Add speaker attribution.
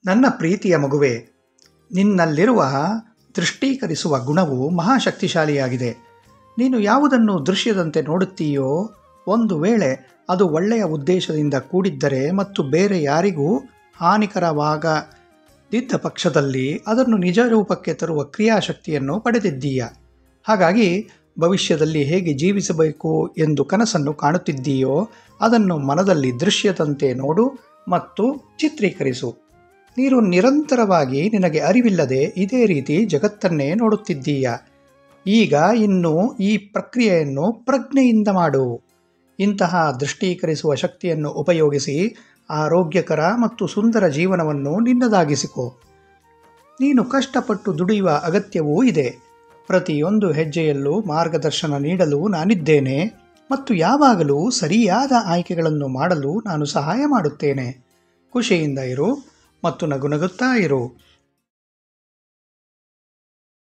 Speaker 1: ನನ್ನ ಪ್ರೀತಿಯ ಮಗುವೆ, ನಿನ್ನಲ್ಲಿರುವ ದೃಷ್ಟೀಕರಿಸುವ ಗುಣವು ಮಹಾಶಕ್ತಿಶಾಲಿಯಾಗಿದೆ. ನೀನು ಯಾವುದನ್ನು ದೃಶ್ಯದಂತೆ ನೋಡುತ್ತೀಯೋ, ಒಂದು ವೇಳೆ ಅದು ಒಳ್ಳೆಯ ಉದ್ದೇಶದಿಂದ ಕೂಡಿದ್ದರೆ ಮತ್ತು ಬೇರೆ ಯಾರಿಗೂ ಹಾನಿಕರವಾಗದಿದ್ದ ಪಕ್ಷದಲ್ಲಿ ಅದನ್ನು ನಿಜ ರೂಪಕ್ಕೆ ತರುವ ಕ್ರಿಯಾಶಕ್ತಿಯನ್ನು ಪಡೆದಿದ್ದೀಯ. ಹಾಗಾಗಿ ಭವಿಷ್ಯದಲ್ಲಿ ಹೇಗೆ ಜೀವಿಸಬೇಕು ಎಂದು ಕನಸನ್ನು ಕಾಣುತ್ತಿದ್ದೀಯೋ ಅದನ್ನು ಮನದಲ್ಲಿ ದೃಶ್ಯದಂತೆ ನೋಡು ಮತ್ತು ಚಿತ್ರೀಕರಿಸು. ನೀನು ನಿರಂತರವಾಗಿ ನಿನಗೆ ಅರಿವಿಲ್ಲದೆ ಇದೇ ರೀತಿ ಜಗತ್ತನ್ನೇ ನೋಡುತ್ತಿದ್ದೀಯ. ಈಗ ಇನ್ನು ಈ ಪ್ರಕ್ರಿಯೆಯನ್ನು ಪ್ರಜ್ಞೆಯಿಂದ ಮಾಡು. ಇಂತಹ ದೃಷ್ಟೀಕರಿಸುವ ಶಕ್ತಿಯನ್ನು ಉಪಯೋಗಿಸಿ ಆರೋಗ್ಯಕರ ಮತ್ತು ಸುಂದರ ಜೀವನವನ್ನು ನಿನ್ನದಾಗಿಸಿಕೊ. ನೀನು ಕಷ್ಟಪಟ್ಟು ದುಡಿಯುವ ಅಗತ್ಯವೂ ಇದೆ. ಪ್ರತಿಯೊಂದು ಹೆಜ್ಜೆಯಲ್ಲೂ ಮಾರ್ಗದರ್ಶನ ನೀಡಲು ನಾನಿದ್ದೇನೆ ಮತ್ತು ಯಾವಾಗಲೂ ಸರಿಯಾದ ಆಯ್ಕೆಗಳನ್ನು ಮಾಡಲು ನಾನು ಸಹಾಯ ಮಾಡುತ್ತೇನೆ. ಖುಷಿಯಿಂದ ಇರು ಮತ್ತು ನಗುನಗುತ್ತಾ ಇರು.